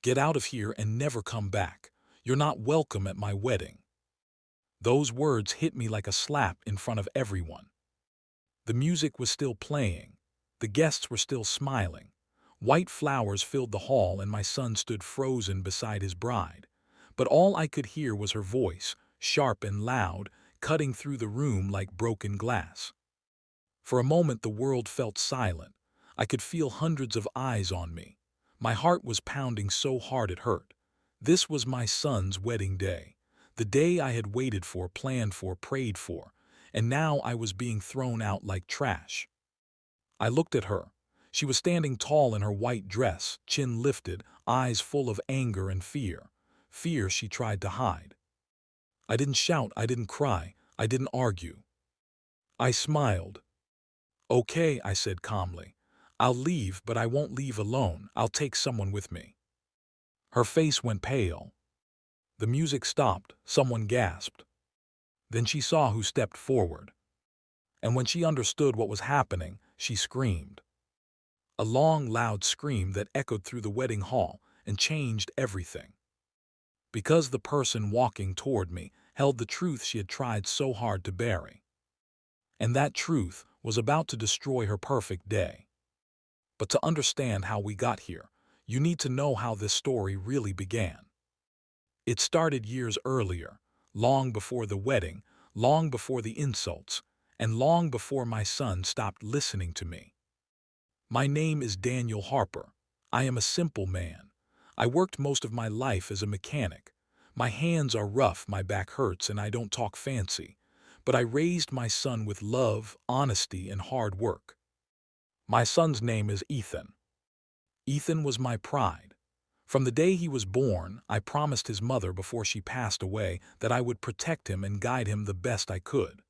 Get out of here and never come back. You're not welcome at my wedding." Those words hit me like a slap in front of everyone. The music was still playing. The guests were still smiling. White flowers filled the hall and my son stood frozen beside his bride. But all I could hear was her voice, sharp and loud, cutting through the room like broken glass. For a moment the world felt silent. I could feel hundreds of eyes on me. My heart was pounding so hard it hurt. This was my son's wedding day. The day I had waited for, planned for, prayed for, and now I was being thrown out like trash. I looked at her. She was standing tall in her white dress, chin lifted, eyes full of anger and fear. Fear she tried to hide. I didn't shout, I didn't cry, I didn't argue. I smiled. "Okay," I said calmly. "I'll leave, but I won't leave alone. I'll take someone with me." Her face went pale. The music stopped. Someone gasped. Then she saw who stepped forward. And when she understood what was happening, she screamed. A long, loud scream that echoed through the wedding hall and changed everything. Because the person walking toward me held the truth she had tried so hard to bury. And that truth was about to destroy her perfect day. But to understand how we got here, you need to know how this story really began. It started years earlier, long before the wedding, long before the insults, and long before my son stopped listening to me. My name is Daniel Harper. I am a simple man. I worked most of my life as a mechanic. My hands are rough, my back hurts, and I don't talk fancy. But I raised my son with love, honesty, and hard work. My son's name is Ethan. Ethan was my pride. From the day he was born, I promised his mother before she passed away that I would protect him and guide him the best I could.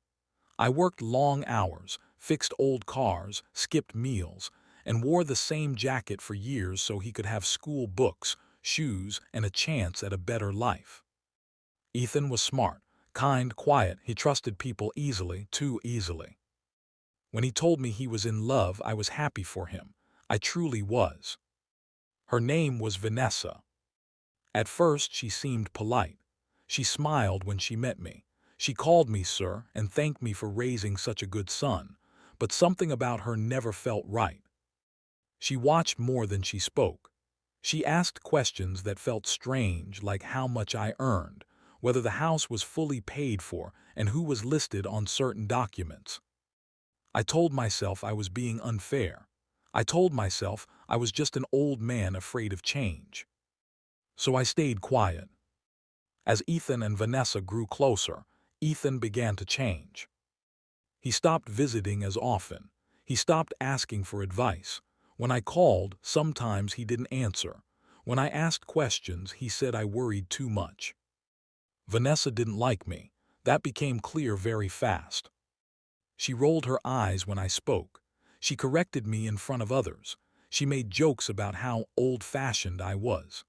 I worked long hours, fixed old cars, skipped meals, and wore the same jacket for years so he could have school books, shoes, and a chance at a better life. Ethan was smart, kind, quiet. He trusted people easily, too easily. When he told me he was in love, I was happy for him. I truly was. Her name was Vanessa. At first, she seemed polite. She smiled when she met me. She called me sir and thanked me for raising such a good son, but something about her never felt right. She watched more than she spoke. She asked questions that felt strange, like how much I earned, whether the house was fully paid for, and who was listed on certain documents. I told myself I was being unfair. I told myself I was just an old man afraid of change. So I stayed quiet. As Ethan and Vanessa grew closer, Ethan began to change. He stopped visiting as often. He stopped asking for advice. When I called, sometimes he didn't answer. When I asked questions, he said I worried too much. Vanessa didn't like me. That became clear very fast. She rolled her eyes when I spoke. She corrected me in front of others. She made jokes about how old-fashioned I was.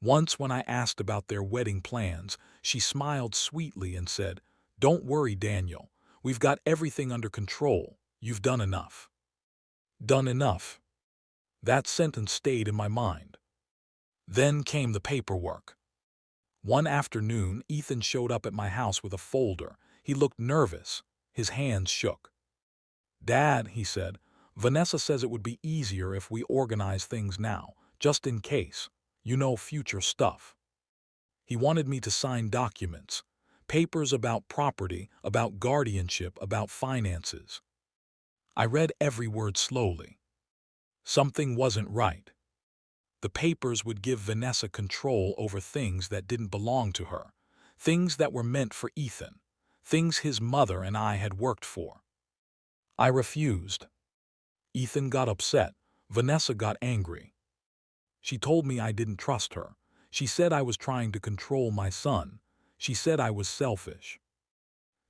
Once when I asked about their wedding plans, she smiled sweetly and said, "Don't worry, Daniel. We've got everything under control. You've done enough." Done enough. That sentence stayed in my mind. Then came the paperwork. One afternoon, Ethan showed up at my house with a folder. He looked nervous. His hands shook. "Dad," he said, "Vanessa says it would be easier if we organize things now, just in case. You know, future stuff." He wanted me to sign documents, papers about property, about guardianship, about finances. I read every word slowly. Something wasn't right. The papers would give Vanessa control over things that didn't belong to her, things that were meant for Ethan, things his mother and I had worked for. I refused. Ethan got upset. Vanessa got angry. She told me I didn't trust her. She said I was trying to control my son. She said I was selfish.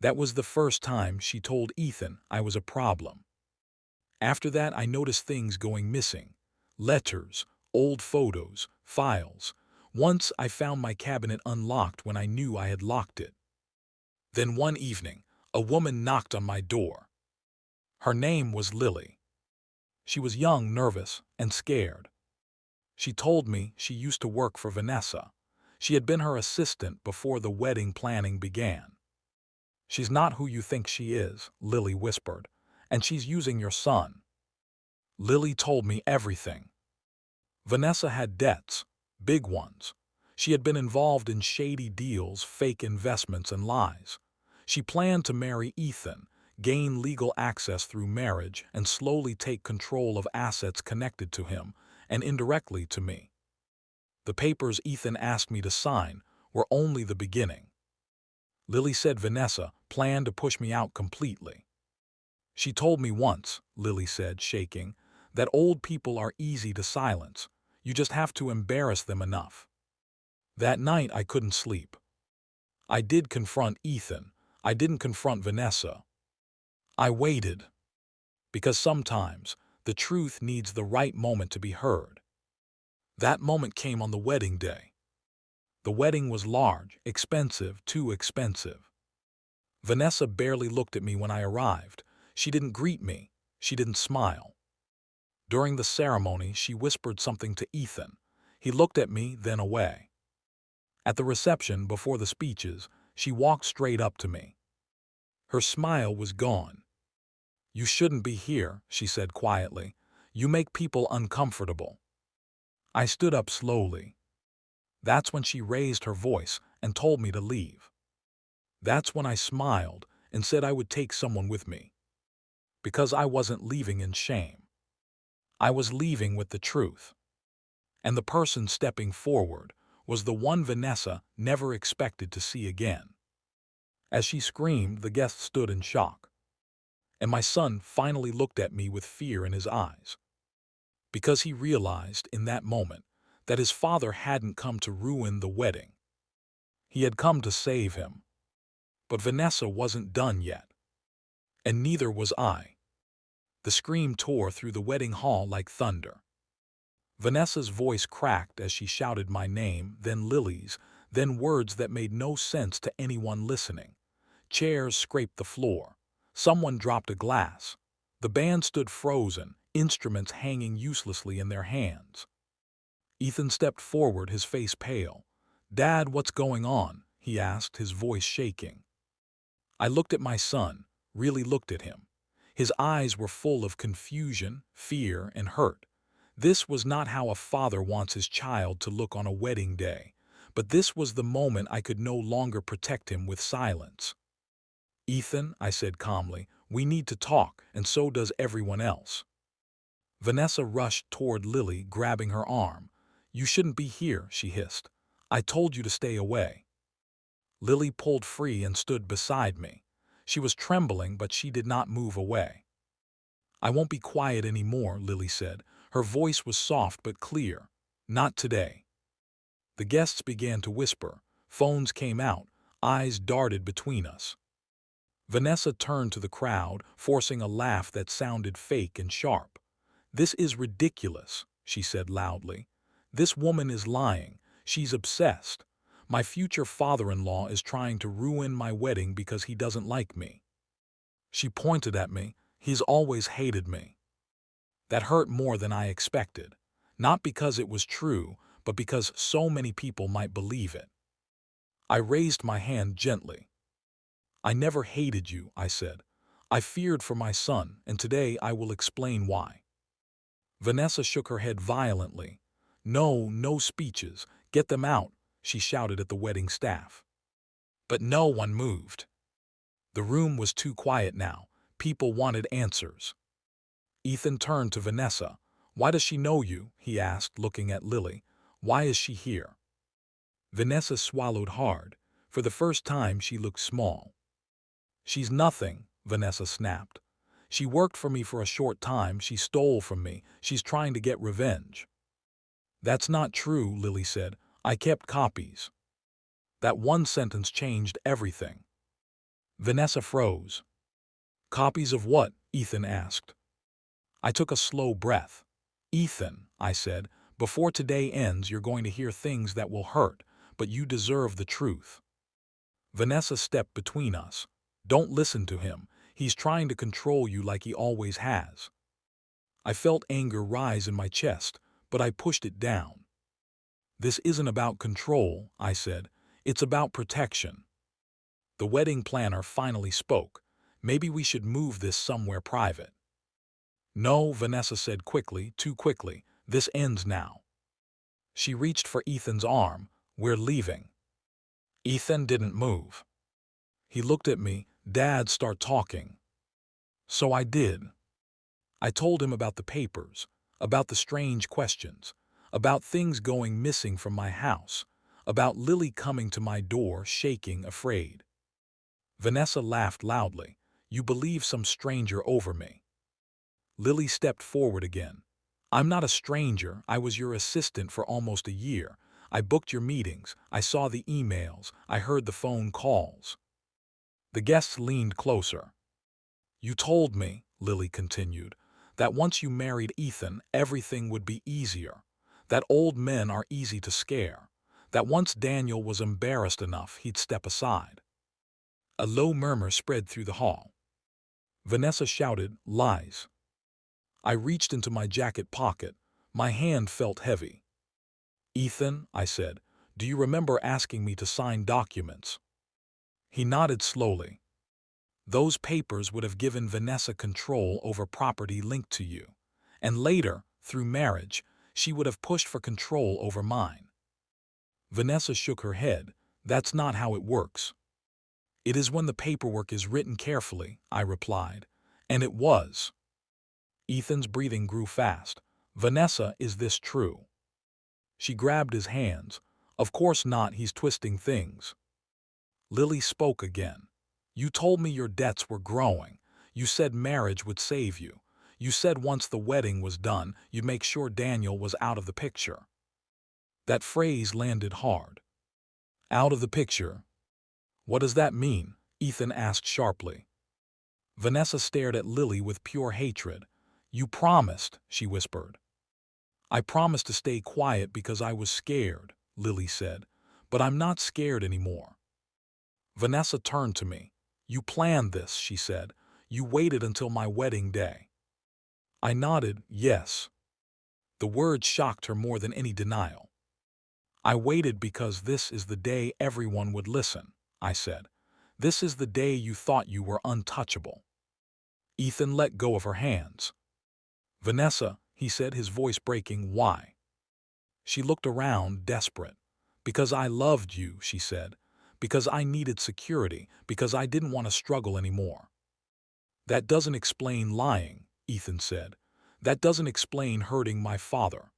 That was the first time she told Ethan I was a problem. After that, I noticed things going missing. Letters, old photos, files. Once I found my cabinet unlocked when I knew I had locked it. Then one evening, a woman knocked on my door. Her name was Lily. She was young, nervous, and scared. She told me she used to work for Vanessa. She had been her assistant before the wedding planning began. She's not who you think she is, Lily whispered, and she's using your son. Lily told me everything. Vanessa had debts, big ones. She had been involved in shady deals, fake investments, and lies. She planned to marry Ethan, gain legal access through marriage, and slowly take control of assets connected to him, and indirectly to me. The papers Ethan asked me to sign were only the beginning. Lily said Vanessa planned to push me out completely. She told me once, Lily said, shaking, that old people are easy to silence. You just have to embarrass them enough. That night I couldn't sleep. I did confront Ethan. I didn't confront Vanessa. I waited. Because sometimes the truth needs the right moment to be heard. That moment came on the wedding day. The wedding was large, expensive, too expensive. Vanessa barely looked at me when I arrived. She didn't greet me. She didn't smile. During the ceremony, she whispered something to Ethan. He looked at me, then away. At the reception, before the speeches, she walked straight up to me. Her smile was gone. "You shouldn't be here," she said quietly. "You make people uncomfortable." I stood up slowly. That's when she raised her voice and told me to leave. That's when I smiled and said I would take someone with me. Because I wasn't leaving in shame. I was leaving with the truth. And the person stepping forward was the one Vanessa never expected to see again. As she screamed, the guests stood in shock. And my son finally looked at me with fear in his eyes. Because he realized in that moment that his father hadn't come to ruin the wedding. He had come to save him. But Vanessa wasn't done yet. And neither was I. The scream tore through the wedding hall like thunder. Vanessa's voice cracked as she shouted my name, then Lily's, then words that made no sense to anyone listening. Chairs scraped the floor. Someone dropped a glass. The band stood frozen, instruments hanging uselessly in their hands. Ethan stepped forward, his face pale. "Dad, what's going on?" he asked, his voice shaking. I looked at my son, really looked at him. His eyes were full of confusion, fear, and hurt. This was not how a father wants his child to look on a wedding day, but this was the moment I could no longer protect him with silence. "Ethan," I said calmly, "we need to talk, and so does everyone else." Vanessa rushed toward Lily, grabbing her arm. "You shouldn't be here," she hissed. "I told you to stay away." Lily pulled free and stood beside me. She was trembling, but she did not move away. "I won't be quiet anymore," Lily said. Her voice was soft but clear. "Not today." The guests began to whisper. Phones came out. Eyes darted between us. Vanessa turned to the crowd, forcing a laugh that sounded fake and sharp. "This is ridiculous," she said loudly. "This woman is lying. She's obsessed. My future father-in-law is trying to ruin my wedding because he doesn't like me." She pointed at me. "He's always hated me." That hurt more than I expected. Not because it was true, but because so many people might believe it. I raised my hand gently. "I never hated you," I said. "I feared for my son, and today I will explain why." Vanessa shook her head violently. "No, no speeches. Get them out," she shouted at the wedding staff. But no one moved. The room was too quiet now. People wanted answers. Ethan turned to Vanessa. "Why does she know you?" he asked, looking at Lily. "Why is she here?" Vanessa swallowed hard. For the first time, she looked small. "She's nothing," Vanessa snapped. "She worked for me for a short time. She stole from me. She's trying to get revenge." "That's not true," Lily said. "I kept copies." That one sentence changed everything. Vanessa froze. "Copies of what?" Ethan asked. I took a slow breath. "Ethan," I said, "before today ends, you're going to hear things that will hurt, but you deserve the truth." Vanessa stepped between us. "Don't listen to him. He's trying to control you like he always has." I felt anger rise in my chest, but I pushed it down. "This isn't about control," I said. "It's about protection." The wedding planner finally spoke. "Maybe we should move this somewhere private." "No," Vanessa said quickly, too quickly. "This ends now." She reached for Ethan's arm. "We're leaving." Ethan didn't move. He looked at me. "Dad, start talking." So I did. I told him about the papers, about the strange questions, about things going missing from my house, about Lily coming to my door shaking, afraid. Vanessa laughed loudly. "You believe some stranger over me." Lily stepped forward again. "I'm not a stranger. I was your assistant for almost a year. I booked your meetings. I saw the emails. I heard the phone calls." The guests leaned closer. "You told me," Lily continued, "that once you married Ethan, everything would be easier. That old men are easy to scare. That once Daniel was embarrassed enough, he'd step aside." A low murmur spread through the hall. Vanessa shouted, "Lies." I reached into my jacket pocket. My hand felt heavy. "Ethan," I said, "do you remember asking me to sign documents?" He nodded slowly. "Those papers would have given Vanessa control over property linked to you. And later, through marriage, she would have pushed for control over mine." Vanessa shook her head. "That's not how it works." "It is when the paperwork is written carefully," I replied. And it was. Ethan's breathing grew fast. "Vanessa, is this true?" She grabbed his hands. "Of course not, he's twisting things." Lily spoke again. "You told me your debts were growing. You said marriage would save you. You said once the wedding was done, you'd make sure Daniel was out of the picture." That phrase landed hard. "Out of the picture? What does that mean?" Ethan asked sharply. Vanessa stared at Lily with pure hatred. "You promised," she whispered. "I promised to stay quiet because I was scared," Lily said. "But I'm not scared anymore." Vanessa turned to me. "You planned this," she said. "You waited until my wedding day." I nodded, yes. The word shocked her more than any denial. "I waited because this is the day everyone would listen," I said. "This is the day you thought you were untouchable." Ethan let go of her hands. "Vanessa," he said, his voice breaking, "why?" She looked around, desperate. "Because I loved you," she said. "Because I needed security, because I didn't want to struggle anymore." "That doesn't explain lying," Ethan said. "That doesn't explain hurting my father."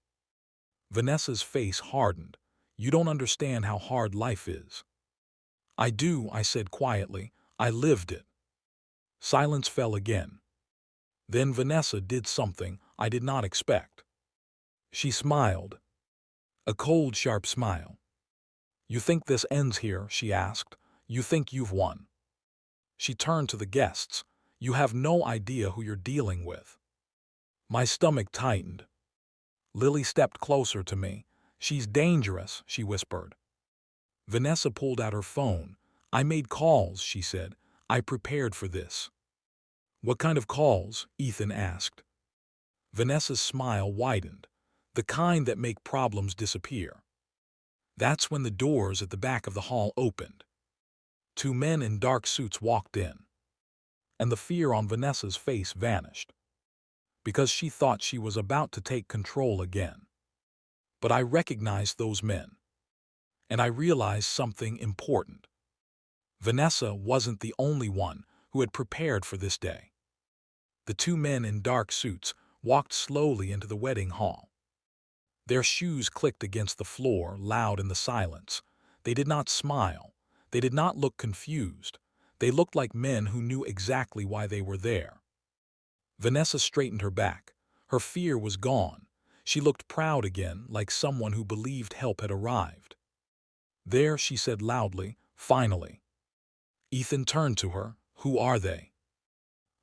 Vanessa's face hardened. "You don't understand how hard life is." "I do," I said quietly. "I lived it." Silence fell again. Then Vanessa did something I did not expect. She smiled. A cold, sharp smile. "You think this ends here?" she asked. "You think you've won?" She turned to the guests. "You have no idea who you're dealing with." My stomach tightened. Lily stepped closer to me. "She's dangerous," she whispered. Vanessa pulled out her phone. "I made calls," she said. "I prepared for this." "What kind of calls?" Ethan asked. Vanessa's smile widened. "The kind that make problems disappear." That's when the doors at the back of the hall opened. Two men in dark suits walked in. And the fear on Vanessa's face vanished. Because she thought she was about to take control again. But I recognized those men. And I realized something important. Vanessa wasn't the only one who had prepared for this day. The two men in dark suits walked slowly into the wedding hall. Their shoes clicked against the floor, loud in the silence. They did not smile. They did not look confused. They looked like men who knew exactly why they were there. Vanessa straightened her back. Her fear was gone. She looked proud again, like someone who believed help had arrived. "There," she said loudly, "finally." Ethan turned to her. "Who are they?"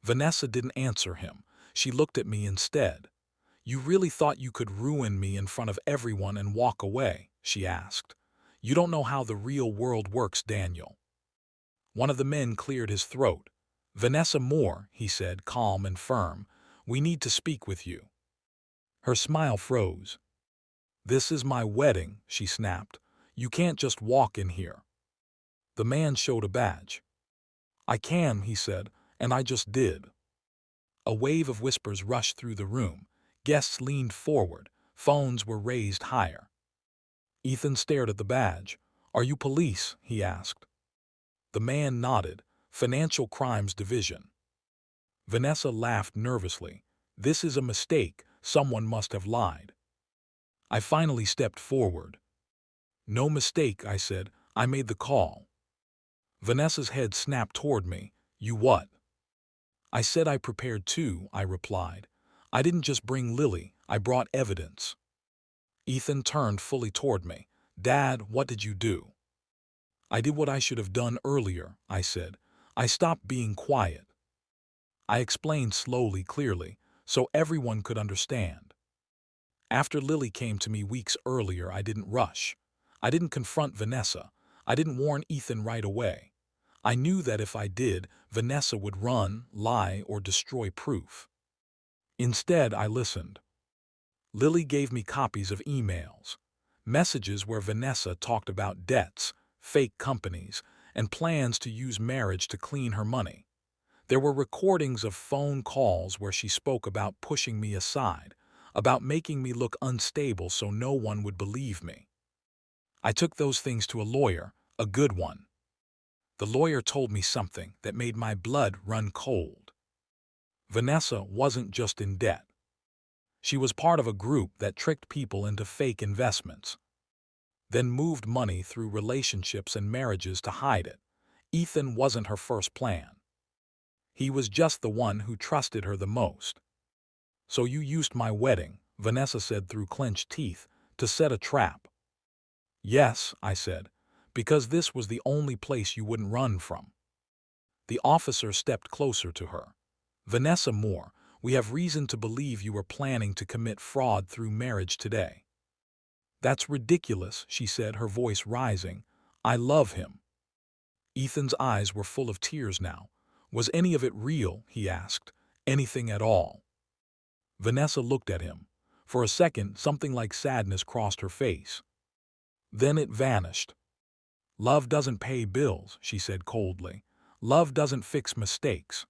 Vanessa didn't answer him. She looked at me instead. "You really thought you could ruin me in front of everyone and walk away?" she asked. "You don't know how the real world works, Daniel." One of the men cleared his throat. "Vanessa Moore," he said, calm and firm. "We need to speak with you." Her smile froze. "This is my wedding," she snapped. "You can't just walk in here." The man showed a badge. "I can," he said, "and I just did." A wave of whispers rushed through the room. Guests leaned forward. Phones were raised higher. Ethan stared at the badge. "Are you police?" he asked. The man nodded. "Financial Crimes Division." Vanessa laughed nervously. "This is a mistake. Someone must have lied." I finally stepped forward. "No mistake," I said. "I made the call." Vanessa's head snapped toward me. "You what?" "I said I prepared too," I replied. "I didn't just bring Lily, I brought evidence." Ethan turned fully toward me. "Dad, what did you do?" "I did what I should have done earlier," I said. "I stopped being quiet." I explained slowly, clearly, so everyone could understand. After Lily came to me weeks earlier, I didn't rush. I didn't confront Vanessa. I didn't warn Ethan right away. I knew that if I did, Vanessa would run, lie, or destroy proof. Instead, I listened. Lily gave me copies of emails, messages where Vanessa talked about debts, fake companies, and plans to use marriage to clean her money. There were recordings of phone calls where she spoke about pushing me aside, about making me look unstable so no one would believe me. I took those things to a lawyer, a good one. The lawyer told me something that made my blood run cold. Vanessa wasn't just in debt. She was part of a group that tricked people into fake investments, then moved money through relationships and marriages to hide it. Ethan wasn't her first plan. He was just the one who trusted her the most. "So you used my wedding," Vanessa said through clenched teeth, "to set a trap." "Yes," I said, "because this was the only place you wouldn't run from." The officer stepped closer to her. "Vanessa Moore, we have reason to believe you were planning to commit fraud through marriage today." "That's ridiculous," she said, her voice rising. "I love him." Ethan's eyes were full of tears now. "Was any of it real?" he asked. "Anything at all?" Vanessa looked at him. For a second, something like sadness crossed her face. Then it vanished. "Love doesn't pay bills," she said coldly. "Love doesn't fix mistakes."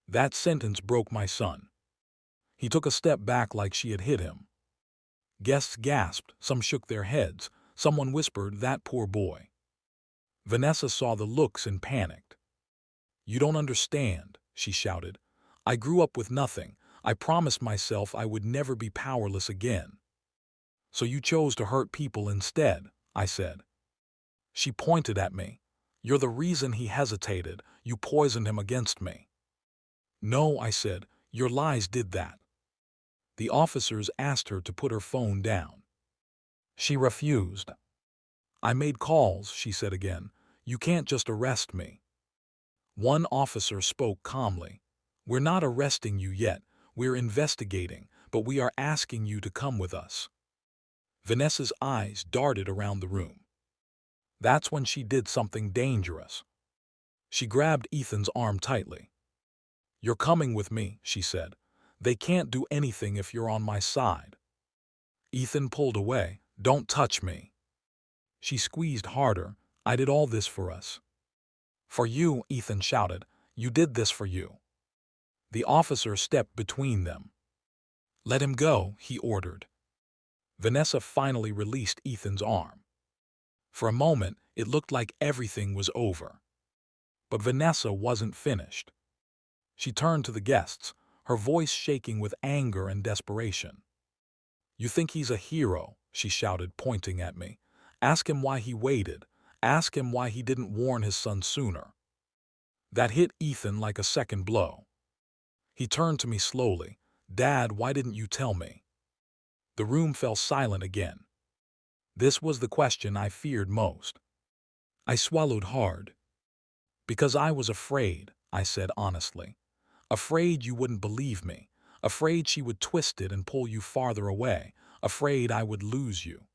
That sentence broke my son. He took a step back like she had hit him. Guests gasped, some shook their heads, someone whispered, "That poor boy." Vanessa saw the looks and panicked. "You don't understand," she shouted. "I grew up with nothing. I promised myself I would never be powerless again." "So you chose to hurt people instead," I said. She pointed at me. "You're the reason he hesitated. You poisoned him against me." "No," I said. "Your lies did that." The officers asked her to put her phone down. She refused. "I made calls," she said again. "You can't just arrest me." One officer spoke calmly. "We're not arresting you yet. We're investigating, but we are asking you to come with us." Vanessa's eyes darted around the room. That's when she did something dangerous. She grabbed Ethan's arm tightly. "You're coming with me," she said. "They can't do anything if you're on my side." Ethan pulled away. "Don't touch me." She squeezed harder. "I did all this for us." "For you," Ethan shouted. "You did this for you." The officer stepped between them. "Let him go," he ordered. Vanessa finally released Ethan's arm. For a moment, it looked like everything was over. But Vanessa wasn't finished. She turned to the guests, her voice shaking with anger and desperation. "You think he's a hero," she shouted, pointing at me. "Ask him why he waited. Ask him why he didn't warn his son sooner." That hit Ethan like a second blow. He turned to me slowly. "Dad, why didn't you tell me?" The room fell silent again. This was the question I feared most. I swallowed hard. "Because I was afraid," I said honestly. "Afraid you wouldn't believe me. Afraid she would twist it and pull you farther away. Afraid I would lose you."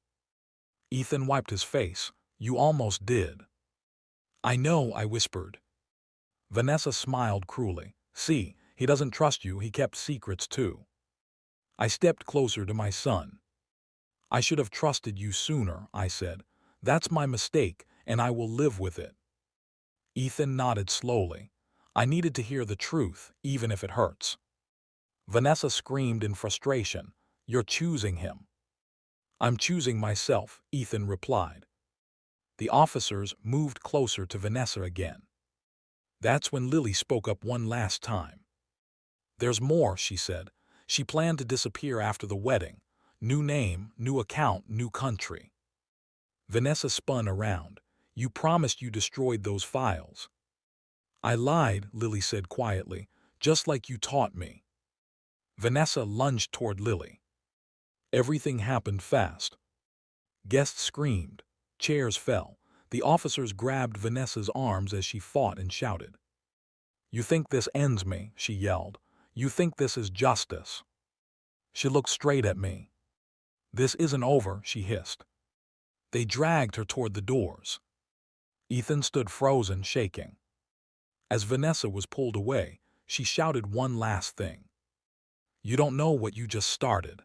Ethan wiped his face. "You almost did." "I know," I whispered. Vanessa smiled cruelly. "See, he doesn't trust you. He kept secrets too." I stepped closer to my son. I should have trusted you sooner, I said. That's my mistake, and I will live with it. Ethan nodded slowly. I needed to hear the truth, even if it hurts. Vanessa screamed in frustration. You're choosing him. I'm choosing myself, Ethan replied. The officers moved closer to Vanessa again. That's when Lily spoke up one last time. There's more, she said. She planned to disappear after the wedding. New name, new account, new country. Vanessa spun around. You promised you destroyed those files. I lied, Lily said quietly, just like you taught me. Vanessa lunged toward Lily. Everything happened fast. Guests screamed. Chairs fell. The officers grabbed Vanessa's arms as she fought and shouted. You think this ends me, she yelled. You think this is justice. She looked straight at me. This isn't over, she hissed. They dragged her toward the doors. Ethan stood frozen, shaking. As Vanessa was pulled away, she shouted one last thing. You don't know what you just started.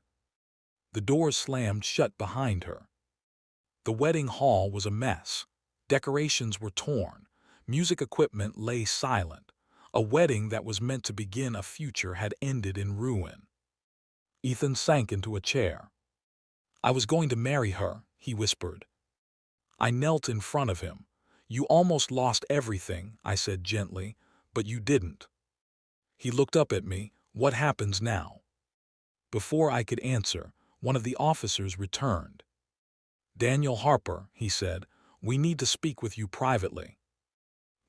The doors slammed shut behind her. The wedding hall was a mess. Decorations were torn. Music equipment lay silent. A wedding that was meant to begin a future had ended in ruin. Ethan sank into a chair. I was going to marry her, he whispered. I knelt in front of him. You almost lost everything, I said gently, but you didn't. He looked up at me. What happens now? Before I could answer, one of the officers returned. Daniel Harper, he said, we need to speak with you privately.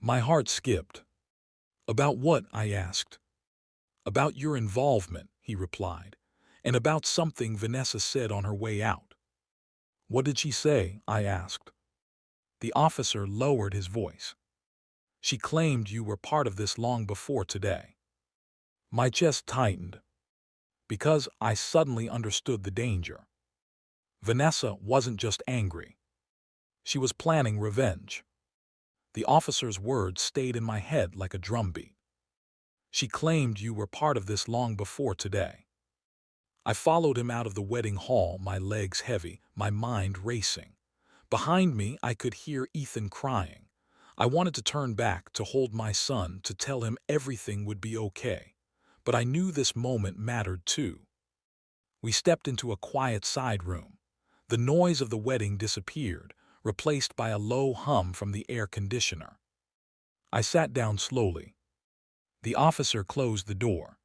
My heart skipped. About what? I asked. About your involvement, he replied, and about something Vanessa said on her way out. What did she say? I asked. The officer lowered his voice. She claimed you were part of this long before today. My chest tightened, because I suddenly understood the danger. Vanessa wasn't just angry. She was planning revenge. The officer's words stayed in my head like a drumbeat. She claimed you were part of this long before today. I followed him out of the wedding hall, my legs heavy, my mind racing. Behind me, I could hear Ethan crying. I wanted to turn back, to hold my son, to tell him everything would be okay. But I knew this moment mattered too. We stepped into a quiet side room. The noise of the wedding disappeared, replaced by a low hum from the air conditioner. I sat down slowly. The officer closed the door.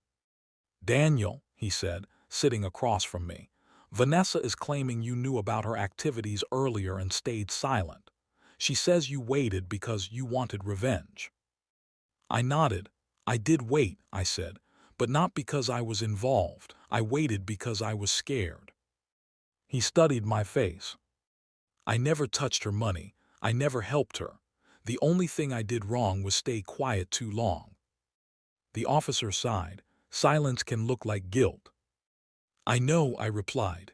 Daniel, he said, sitting across from me, Vanessa is claiming you knew about her activities earlier and stayed silent. She says you waited because you wanted revenge. I nodded. I did wait, I said, but not because I was involved. I waited because I was scared. He studied my face. I never touched her money. I never helped her. The only thing I did wrong was stay quiet too long. The officer sighed. Silence can look like guilt. I know, I replied.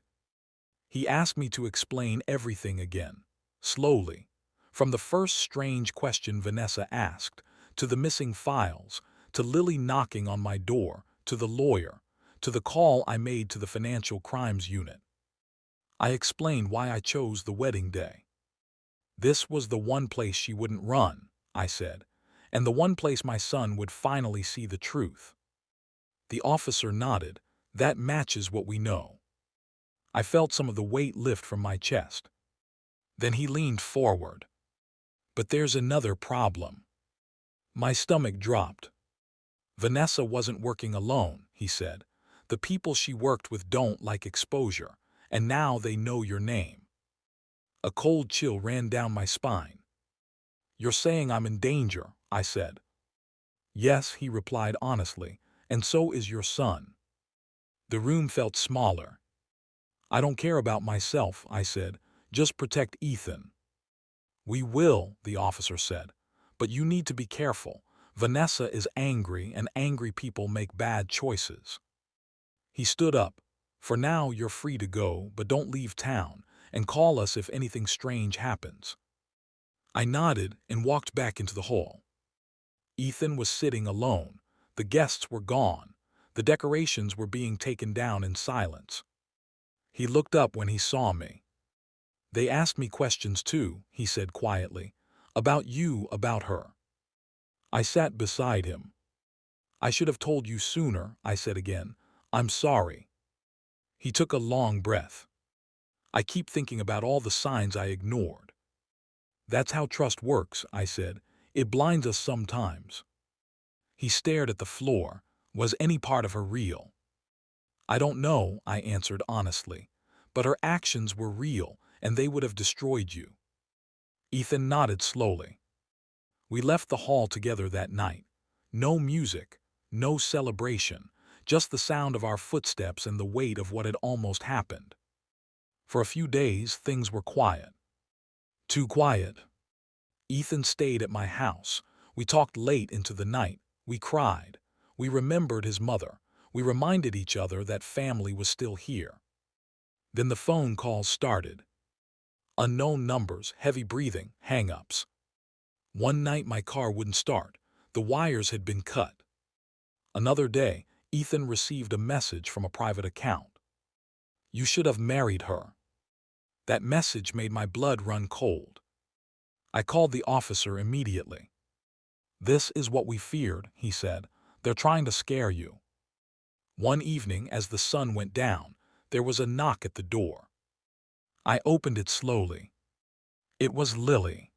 He asked me to explain everything again, slowly, from the first strange question Vanessa asked, to the missing files, to Lily knocking on my door, to the lawyer, to the call I made to the financial crimes unit. I explained why I chose the wedding day. This was the one place she wouldn't run, I said, and the one place my son would finally see the truth. The officer nodded. That matches what we know. I felt some of the weight lift from my chest. Then he leaned forward. But there's another problem. My stomach dropped. Vanessa wasn't working alone, he said. The people she worked with don't like exposure, and now they know your name. A cold chill ran down my spine. You're saying I'm in danger, I said. Yes, he replied honestly, and so is your son. The room felt smaller. I don't care about myself, I said. Just protect Ethan. We will, the officer said. But you need to be careful. Vanessa is angry, and angry people make bad choices. He stood up. For now, you're free to go, but don't leave town, and call us if anything strange happens. I nodded and walked back into the hall. Ethan was sitting alone. The guests were gone. The decorations were being taken down in silence. He looked up when he saw me. They asked me questions too, he said quietly. About you, about her. I sat beside him. I should have told you sooner, I said again. I'm sorry. He took a long breath. I keep thinking about all the signs I ignored. That's how trust works, I said. It blinds us sometimes. He stared at the floor. Was any part of her real? I don't know, I answered honestly. But her actions were real, and they would have destroyed you. Ethan nodded slowly. We left the hall together that night. No music, no celebration, just the sound of our footsteps and the weight of what had almost happened. For a few days, things were quiet. Too quiet. Ethan stayed at my house. We talked late into the night. We cried. We remembered his mother. We reminded each other that family was still here. Then the phone calls started. Unknown numbers, heavy breathing, hang-ups. One night my car wouldn't start. The wires had been cut. Another day, Ethan received a message from a private account. You should have married her. That message made my blood run cold. I called the officer immediately. This is what we feared, he said. They're trying to scare you. One evening, as the sun went down, there was a knock at the door. I opened it slowly. It was Lily.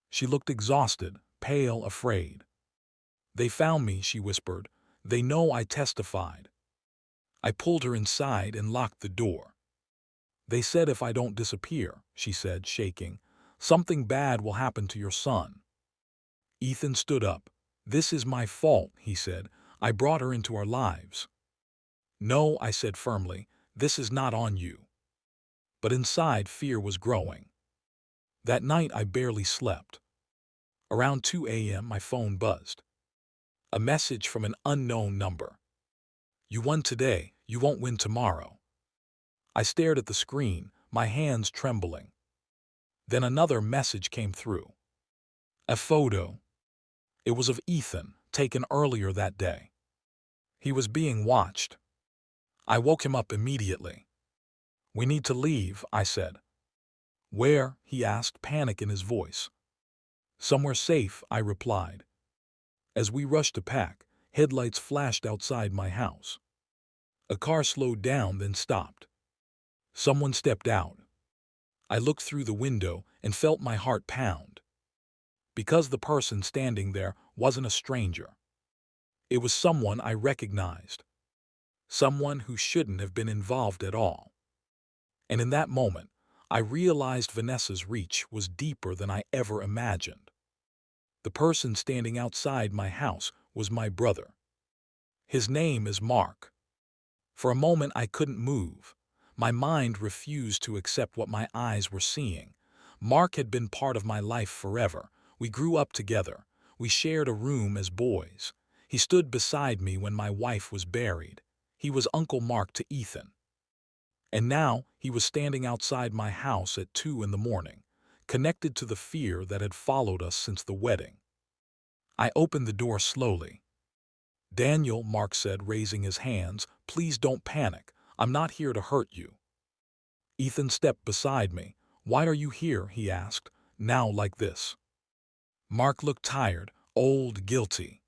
She looked exhausted, pale, afraid. They found me, she whispered. They know I testified. I pulled her inside and locked the door. They said if I don't disappear, she said, shaking, something bad will happen to your son. Ethan stood up. This is my fault, he said. I brought her into our lives. No, I said firmly, this is not on you. But inside, fear was growing. That night, I barely slept. Around 2 a.m., my phone buzzed. A message from an unknown number. You won today, you won't win tomorrow. I stared at the screen, my hands trembling. Then another message came through. A photo. It was of Ethan, taken earlier that day. He was being watched. I woke him up immediately. We need to leave, I said. Where? He asked, panic in his voice. Somewhere safe, I replied. As we rushed to pack, headlights flashed outside my house. A car slowed down, then stopped. Someone stepped out. I looked through the window and felt my heart pound. Because the person standing there wasn't a stranger. It was someone I recognized. Someone who shouldn't have been involved at all. And in that moment, I realized Vanessa's reach was deeper than I ever imagined. The person standing outside my house was my brother. His name is Mark. For a moment, I couldn't move. My mind refused to accept what my eyes were seeing. Mark had been part of my life forever. We grew up together. We shared a room as boys. He stood beside me when my wife was buried. He was Uncle Mark to Ethan. And now he was standing outside my house at 2 in the morning, connected to the fear that had followed us since the wedding. I opened the door slowly. Daniel, Mark said, raising his hands, please don't panic. I'm not here to hurt you. Ethan stepped beside me. Why are you here? He asked, now like this. Mark looked tired, old, guilty.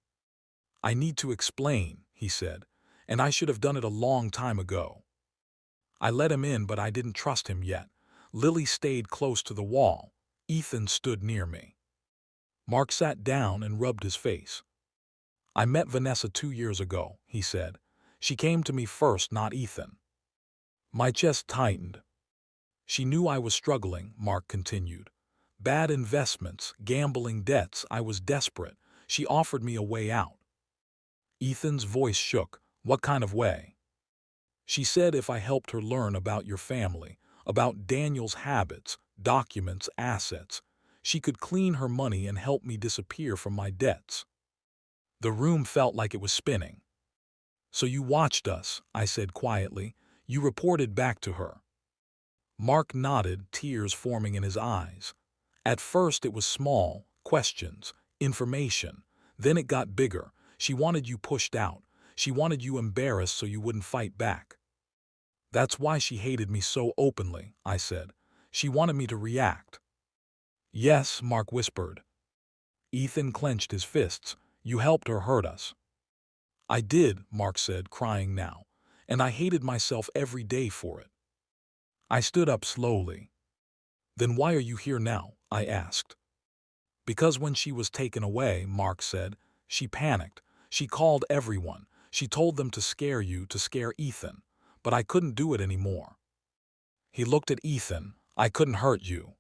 I need to explain, he said, and I should have done it a long time ago. I let him in, but I didn't trust him yet. Lily stayed close to the wall. Ethan stood near me. Mark sat down and rubbed his face. I met Vanessa 2 years ago, he said. She came to me first, not Ethan. My chest tightened. She knew I was struggling, Mark continued. Bad investments, gambling debts, I was desperate. She offered me a way out. Ethan's voice shook. What kind of way? She said if I helped her learn about your family, about Daniel's habits, documents, assets, she could clean her money and help me disappear from my debts. The room felt like it was spinning. So you watched us, I said quietly. You reported back to her. Mark nodded, tears forming in his eyes. At first it was small, questions, information. Then it got bigger. She wanted you pushed out. She wanted you embarrassed so you wouldn't fight back. That's why she hated me so openly, I said. She wanted me to react. Yes, Mark whispered. Ethan clenched his fists. You helped her hurt us. I did, Mark said, crying now, and I hated myself every day for it. I stood up slowly. Then why are you here now? I asked. Because when she was taken away, Mark said, she panicked. She called everyone. She told them to scare you, to scare Ethan. But I couldn't do it anymore. He looked at Ethan. I couldn't hurt you.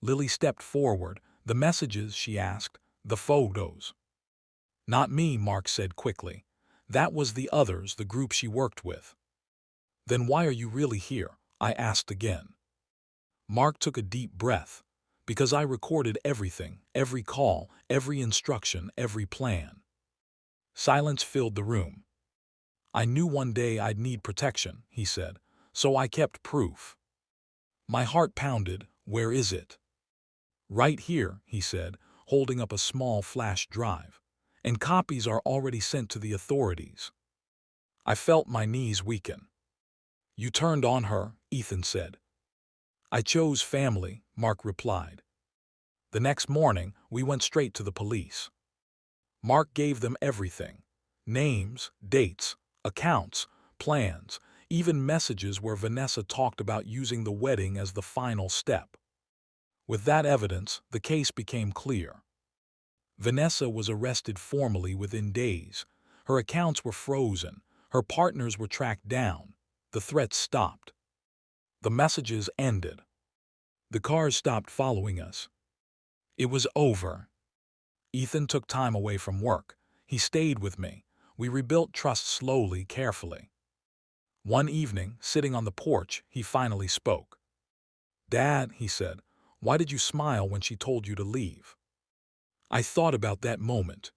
Lily stepped forward. The messages, she asked. The photos. Not me, Mark said quickly. That was the others, the group she worked with. Then why are you really here? I asked again. Mark took a deep breath. Because I recorded everything, every call, every instruction, every plan. Silence filled the room. I knew one day I'd need protection, he said, so I kept proof. My heart pounded. Where is it? Right here, he said, holding up a small flash drive. And copies are already sent to the authorities. I felt my knees weaken. You turned on her, Ethan said. I chose family, Mark replied. The next morning, we went straight to the police. Mark gave them everything. Names, dates, accounts, plans, even messages where Vanessa talked about using the wedding as the final step. With that evidence, the case became clear. Vanessa was arrested formally within days. Her accounts were frozen. Her partners were tracked down. The threats stopped. The messages ended. The cars stopped following us. It was over. Ethan took time away from work. He stayed with me. We rebuilt trust slowly, carefully. One evening, sitting on the porch, he finally spoke. Dad, he said, why did you smile when she told you to leave? I thought about that moment.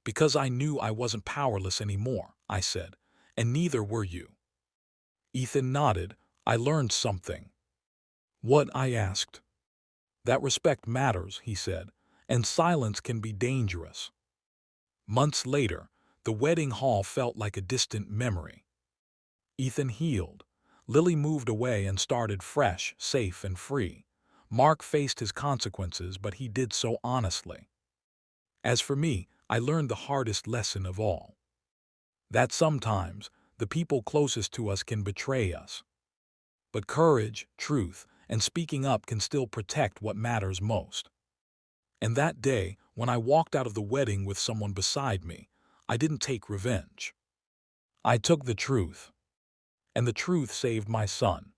Because I knew I wasn't powerless anymore, I said, and neither were you. Ethan nodded. I learned something. What? I asked. That respect matters, he said, and silence can be dangerous. Months later, the wedding hall felt like a distant memory. Ethan healed. Lily moved away and started fresh, safe, and free. Mark faced his consequences, but he did so honestly. As for me, I learned the hardest lesson of all. That sometimes, the people closest to us can betray us. But courage, truth, and speaking up can still protect what matters most. And that day, when I walked out of the wedding with someone beside me, I didn't take revenge. I took the truth. And the truth saved my son.